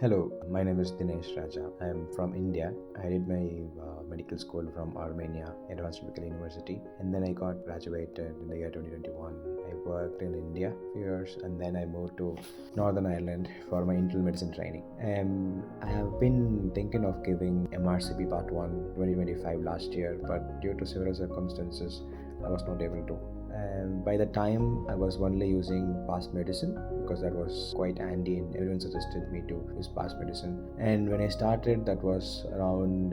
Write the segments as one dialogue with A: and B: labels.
A: Hello, my name is Dinesh Raja. I am from India. I did my medical school from ARMENIA, Advanced Medical University, and then I got graduated in the year 2021. I worked in India for years, and then I moved to Northern Ireland for my internal medicine training. I have been thinking of giving MRCP Part 1 2025 last year, but due to several circumstances, I was not able to. By the time I was only using Passmedicine because that was quite handy and everyone suggested me to use Passmedicine. And when I started, that was around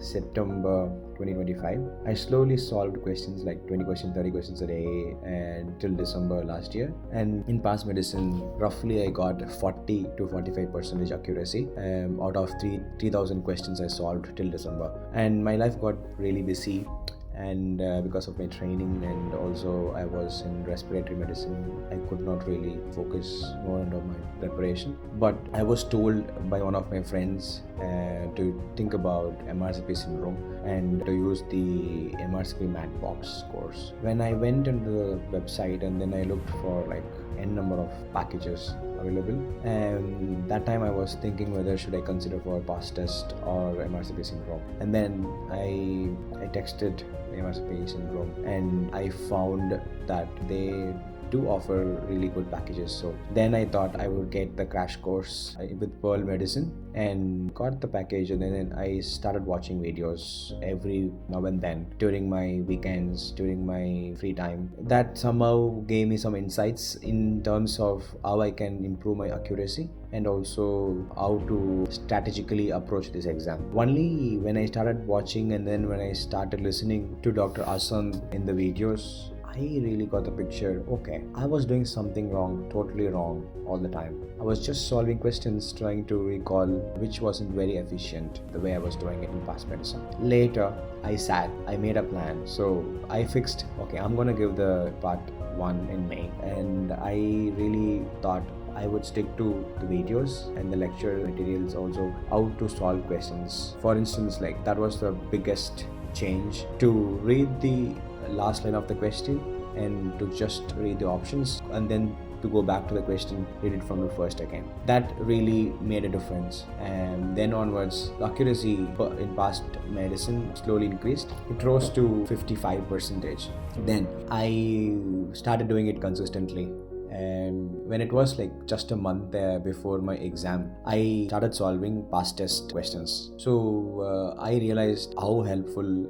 A: September 2025. I slowly solved questions like 20 questions, 30 questions a day until December last year. And in Passmedicine, roughly I got 40 to 45% accuracy out of 3,000 questions I solved till December. And my life got really busy. And because of my training and also I was in respiratory medicine, I could not really focus more on my preparation. But I was told by one of my friends to think about MRCP Syndrome and to use the MRCP MADBOX course. When I went into the website and then I looked for like n number of packages available, and that time I was thinking whether should I consider for Pastest or MRCP Syndrome. And then I texted MRCP Syndrome and I found that they do offer really good packages. So then I thought I would get the crash course with Pearl Medicine and got the package, and then I started watching videos every now and then during my weekends, during my free time. That somehow gave me some insights in terms of how I can improve my accuracy and also how to strategically approach this exam. Only when I started watching and then when I started listening to Dr. Asan in the videos, I really got the picture. Okay, I was doing something wrong, totally wrong all the time. I was just solving questions, trying to recall, which wasn't very efficient the way I was doing it in Passmedicine. Later, I made a plan. So I fixed, okay, I'm gonna give the part 1 in May, and I really thought I would stick to the videos and the lecture materials, also how to solve questions. For instance, like that was the biggest change, to read the last line of the question and to just read the options and then to go back to the question, read it from the first again. That really made a difference. And then onwards, the accuracy in past medicine slowly increased. It rose to 55%. Then I started doing it consistently. And when it was like just a month before my exam, I started solving past test questions. So I realized how helpful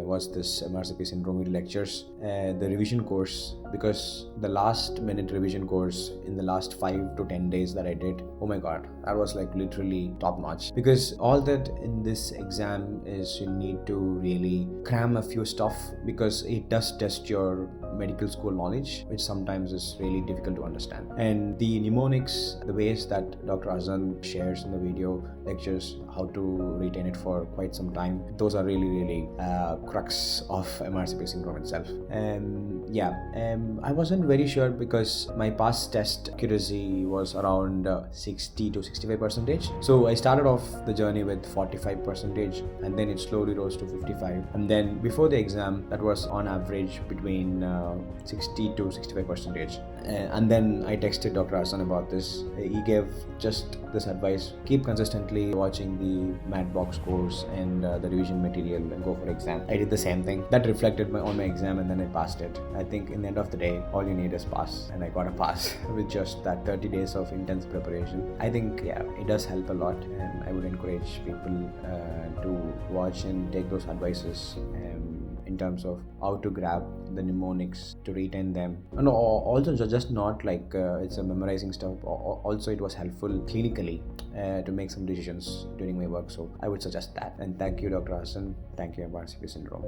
A: was this MRCP Syndrome lectures, the revision course, because the last minute revision course in the last 5 to 10 days that I did, oh my god, that was like literally top notch. Because all that in this exam is you need to really cram a few stuff, because it does test your medical school knowledge, which sometimes is really difficult to understand. And the mnemonics, the ways that Dr. Azan shares in the video lectures, how to retain it for quite some time, those are really crux of MRCP Syndrome itself. I wasn't very sure because my past test accuracy was around 60 to 65%. So I started off the journey with 45% and then it slowly rose to 55. And then before the exam, that was on average between 60 to 65%. And then I texted Dr. Hassan about this. He gave just this advice: keep consistently watching the MADBOX course and the revision material and go for exam. I did the same thing. That reflected on my exam and then I passed it. I think in the end of the day, all you need is pass, and I got a pass with just that 30 days of intense preparation. I think it does help a lot, and I would encourage people to watch and take those advices in terms of how to grab the mnemonics, to retain them, and also just not like it's a memorizing stuff. Also, it was helpful clinically to make some decisions during my work. So I would suggest that. And thank you, Dr. Hassan. Thank you, MRCP Syndrome.